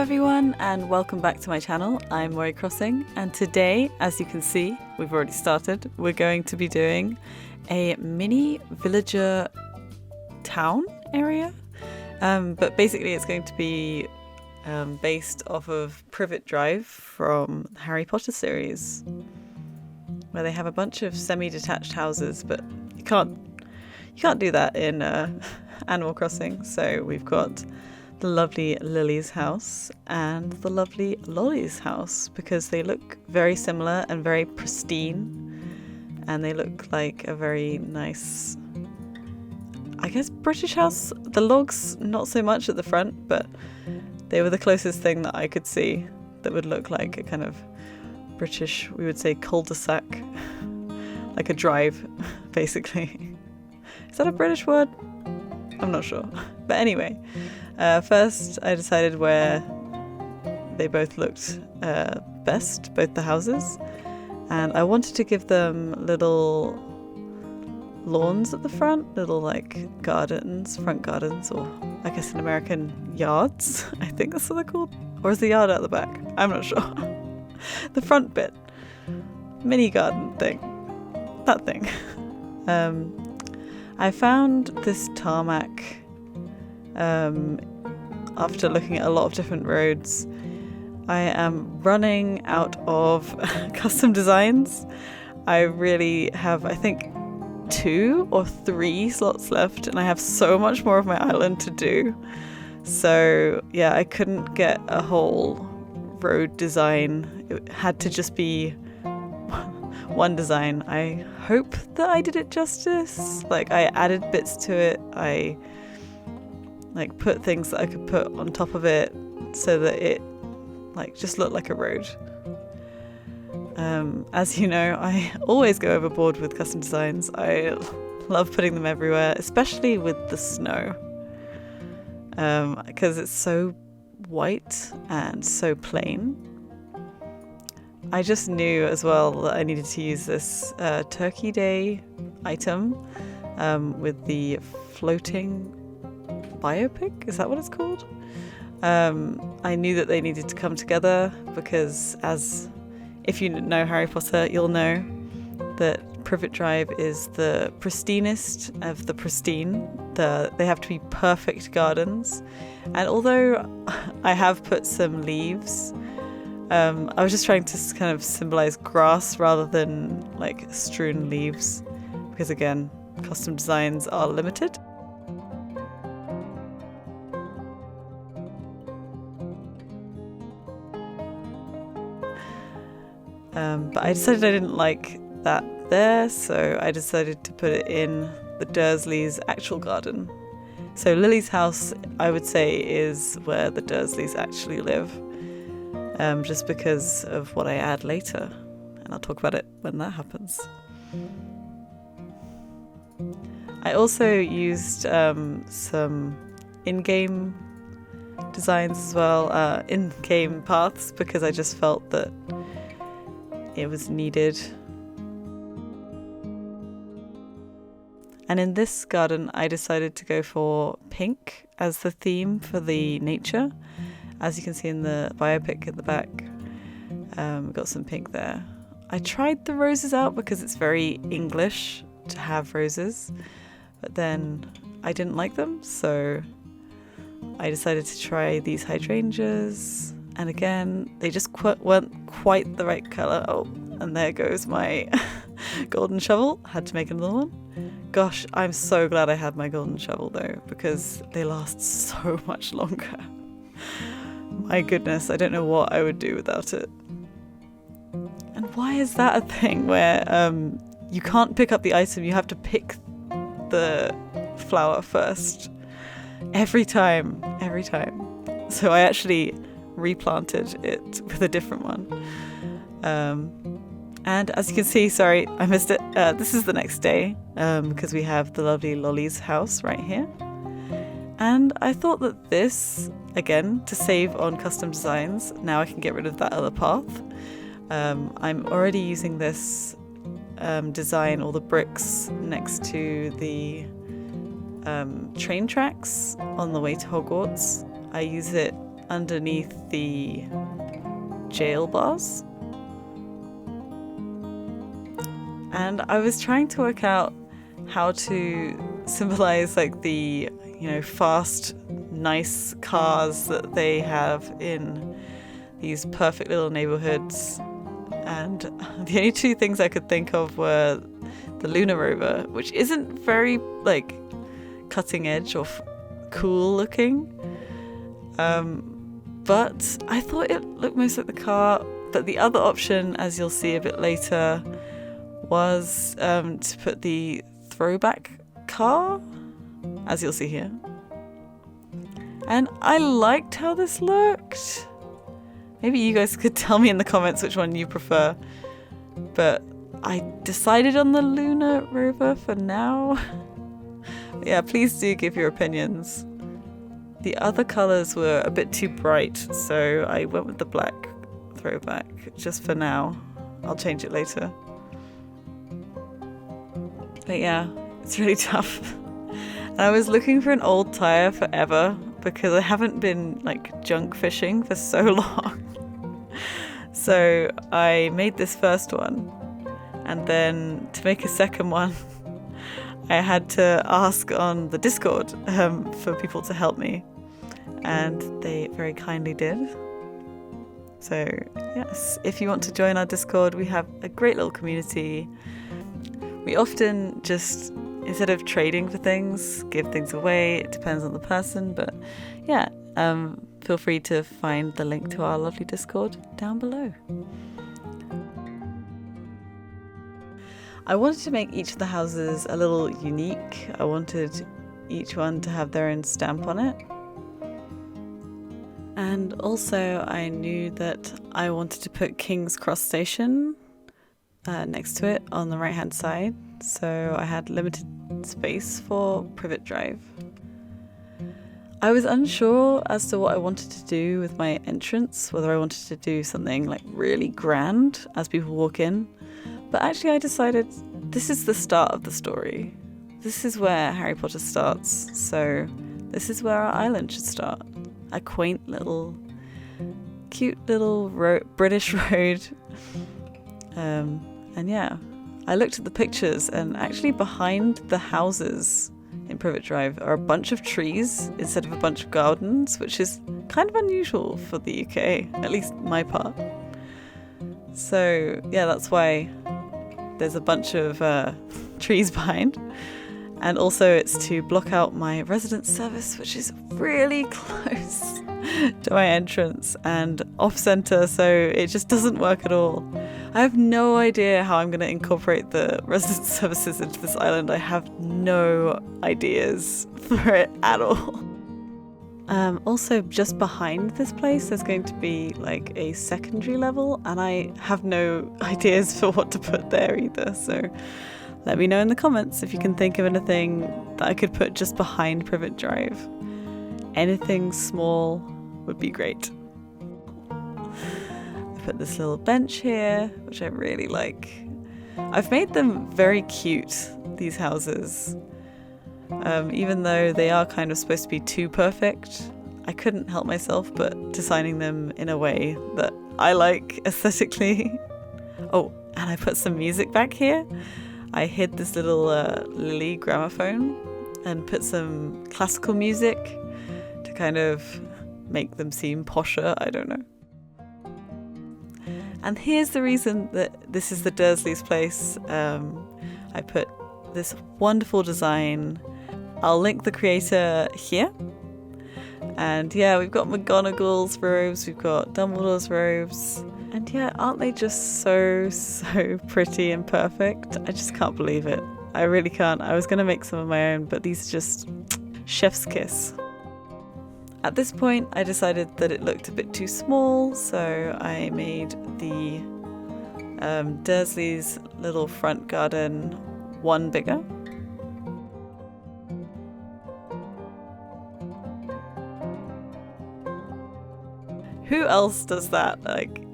everyone and welcome back to my channel. I'm Moray Crossing, and today, as you can see, we've already started, we're going to be doing a mini villager town area, but basically it's going to be based off of Privet Drive from the Harry Potter series, where they have a bunch of semi-detached houses, but you can't do that in Animal Crossing. So we've got the lovely Lily's house and the lovely Lolly's house because they look very similar and very pristine, and they look like a very nice, I guess, British house. The logs not so much at the front, but they were the closest thing that I could see that would look like a kind of British, we would say, cul-de-sac, like a drive basically. Is that a British word? I'm not sure. But anyway, first I decided where they both looked best, both the houses, and I wanted to give them little lawns at the front, little like gardens, front gardens, or I guess in American yards, I think that's what they're called. Or is the yard at the back? I'm not sure. The front bit, mini garden thing, that thing. I found this tarmac after looking at a lot of different roads. I am running out of custom designs. I really have, I think, 2 or 3 slots left, and I have so much more of my island to do. So yeah, I couldn't get a whole road design. It had to just be one design. I hope that I did it justice. Like, I added bits to it. I like put things that I could put on top of it so that it like just looked like a road. As you know, I always go overboard with custom designs. I love putting them everywhere, especially with the snow, because it's so white and so plain. I just knew as well that I needed to use this Turkey Day item with the floating biopic. Is that what it's called? I knew that they needed to come together because, as if you know Harry Potter, you'll know that Privet Drive is the pristinest of the pristine. They have to be perfect gardens. And although I have put some leaves, I was just trying to kind of symbolize grass rather than like strewn leaves, because again, custom designs are limited. But I decided I didn't like that there, so I decided to put it in the Dursleys' actual garden. So Lily's house, I would say, is where the Dursleys actually live. Just because of what I add later, and I'll talk about it when that happens. I also used some in-game designs as well, in-game paths, because I just felt that it was needed. And in this garden I decided to go for pink as the theme for the nature. As you can see in the biopic at the back, got some pink there. I tried the roses out because it's very English to have roses, but then I didn't like them, so I decided to try these hydrangeas, and again, they just weren't quite the right colour. Oh, and there goes my golden shovel. Had to make another one. Gosh, I'm so glad I had my golden shovel though, because they last so much longer. My goodness, I don't know what I would do without it. And why is that a thing where you can't pick up the item, you have to pick the flower first? Every time. So I actually replanted it with a different one. And as you can see, sorry, I missed it. This is the next day because we have the lovely Lolly's house right here. And I thought that this, again, to save on custom designs, now I can get rid of that other path. I'm already using this design, all the bricks next to the train tracks on the way to Hogwarts. I use it underneath the jail bars. And I was trying to work out how to symbolize like the, fast, nice cars that they have in these perfect little neighborhoods. And the only two things I could think of were the lunar rover, which isn't very like cutting edge or cool looking. But I thought it looked most like the car. But the other option, as you'll see a bit later, was to put the throwback car, as you'll see here. And I liked how this looked. Maybe you guys could tell me in the comments which one you prefer. But I decided on the lunar rover for now. Yeah, please do give your opinions. The other colours were a bit too bright, so I went with the black throwback just for now. I'll change it later. But yeah, it's really tough. And I was looking for an old tyre forever because I haven't been like junk fishing for so long. So I made this first one, and then to make a second one I had to ask on the Discord for people to help me, and they very kindly did. So yes, if you want to join our Discord, we have a great little community. We often just, instead of trading for things, give things away. It depends on the person, but yeah, feel free to find the link to our lovely Discord down below. I wanted to make each of the houses a little unique. I wanted each one to have their own stamp on it. And also I knew that I wanted to put King's Cross Station next to it on the right hand side. So I had limited space for Privet Drive. I was unsure as to what I wanted to do with my entrance, whether I wanted to do something like really grand as people walk in. But actually I decided this is the start of the story. This is where Harry Potter starts, so this is where our island should start. A quaint little, cute little British road. And yeah, I looked at the pictures, and actually behind the houses in Privet Drive are a bunch of trees instead of a bunch of gardens, which is kind of unusual for the UK, at least my part. So yeah, that's why there's a bunch of trees behind. And also it's to block out my resident service, which is really close to my entrance and off center, so it just doesn't work at all. I have no idea how I'm going to incorporate the resident services into this island. I have no ideas for it at all. Also, just behind this place, there's going to be like a secondary level, and I have no ideas for what to put there either. So let me know in the comments if you can think of anything that I could put just behind Privet Drive. Anything small would be great. I put this little bench here, which I really like. I've made them very cute, these houses. Even though they are kind of supposed to be too perfect, I couldn't help myself but designing them in a way that I like aesthetically. Oh, and I put some music back here. I hid this little Lily gramophone and put some classical music to kind of make them seem posher, I don't know. And here's the reason that this is the Dursleys' place. I put this wonderful design. I'll link the creator here. And yeah, we've got McGonagall's robes, we've got Dumbledore's robes. And yeah, aren't they just so pretty and perfect? I just can't believe it. I really can't. I was going to make some of my own, but these are just chef's kiss. At this point, I decided that it looked a bit too small, so I made the Dursley's little front garden one bigger. Who else does that? Like,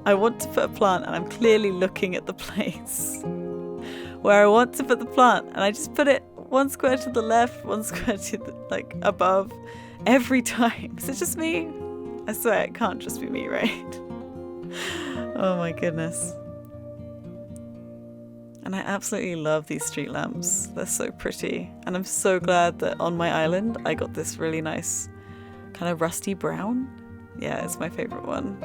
I want to put a plant and I'm clearly looking at the place where I want to put the plant, and I just put it one square to the left, one square to the, above every time. Is it just me? I swear it can't just be me, right? Oh my goodness. And I absolutely love these street lamps. They're so pretty. And I'm so glad that on my island I got this really nice kind of rusty brown. Yeah, it's my favorite one.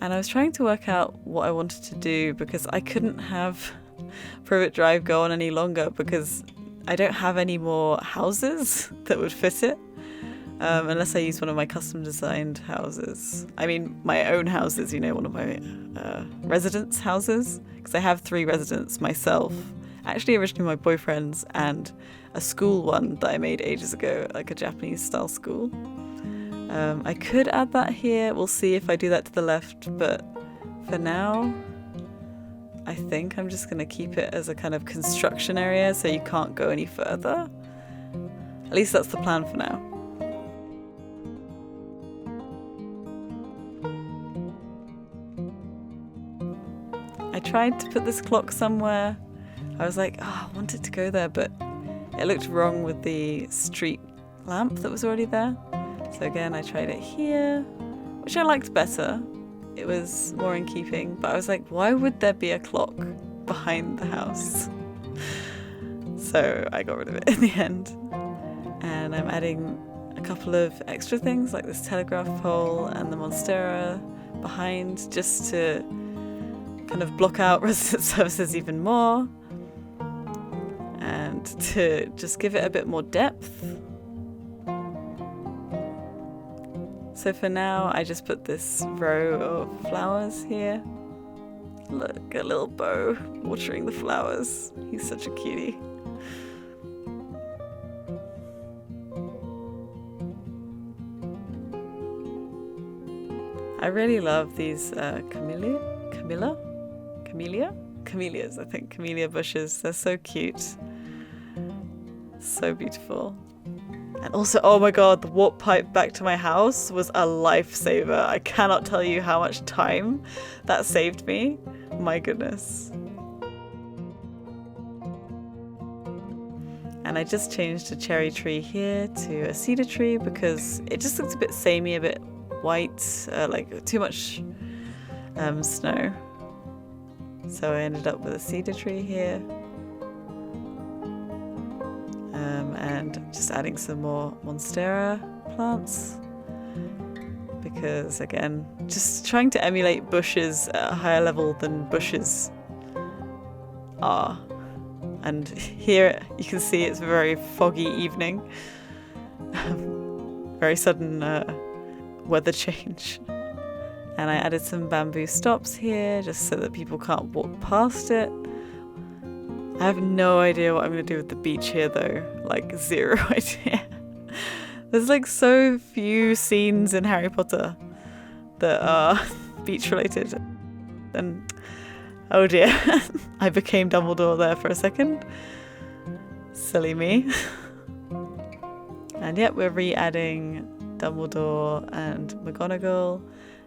And I was trying to work out what I wanted to do because I couldn't have Privet Drive go on any longer because I don't have any more houses that would fit it. Unless I use one of my custom designed houses. I mean, my own houses, you know, one of my residence houses. Because I have 3 residents myself. Actually, originally my boyfriend's and a school one that I made ages ago, like a Japanese style school. I could add that here. We'll see if I do that to the left, but for now, I think I'm just going to keep it as a kind of construction area so you can't go any further. At least that's the plan for now. I tried to put this clock somewhere. I was like, oh, I want it to go there, but it looked wrong with the street lamp that was already there. So again, I tried it here, which I liked better. It was more in keeping, but I was like, why would there be a clock behind the house? So I got rid of it in the end. And I'm adding a couple of extra things like this telegraph pole and the monstera behind just to kind of block out resident services even more and to just give it a bit more depth. So for now, I just put this row of flowers here. Look, a little bow watering the flowers. He's such a cutie. I really love these camellias, I think, camellia bushes. They're so cute. So beautiful. And also, oh my god, the warp pipe back to my house was a lifesaver. I cannot tell you how much time that saved me. My goodness. And I just changed a cherry tree here to a cedar tree because it just looks a bit samey, a bit white, like too much snow. So I ended up with a cedar tree here. And just adding some more monstera plants because again, just trying to emulate bushes at a higher level than bushes are. And here you can see it's a very foggy evening, very sudden weather change. And I added some bamboo stops here just so that people can't walk past it. I have no idea what I'm going to do with the beach here though, like 0 idea. There's like so few scenes in Harry Potter that are beach related. And oh dear, I became Dumbledore there for a second. Silly me. And yep, we're re-adding Dumbledore and McGonagall.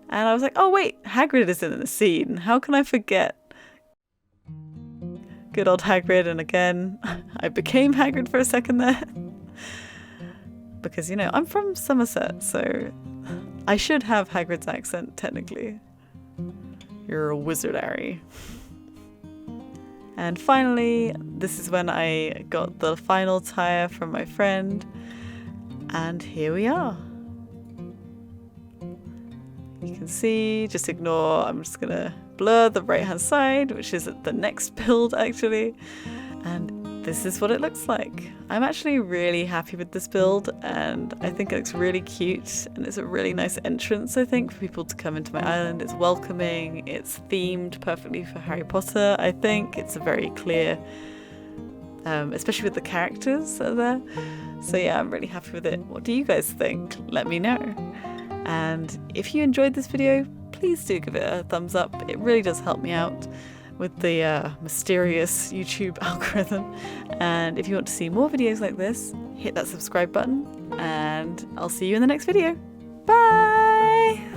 And I was like, oh wait, Hagrid is in the scene. How can I forget? Good old Hagrid, and again, I became Hagrid for a second there. Because, you know, I'm from Somerset, so I should have Hagrid's accent, technically. You're a wizard, Harry. And finally, this is when I got the final tire from my friend. And here we are. You can see, just ignore, I'm just gonna blur the right hand side, which is the next build actually. And this is what it looks like. I'm actually really happy with this build and I think it looks really cute and it's a really nice entrance, I think, for people to come into my island. It's welcoming, it's themed perfectly for Harry Potter, I think. It's a very clear, especially with the characters that are there. So yeah, I'm really happy with it. What do you guys think? Let me know. And if you enjoyed this video, please do give it a thumbs up. It really does help me out with the mysterious YouTube algorithm. And if you want to see more videos like this, hit that subscribe button and I'll see you in the next video. Bye!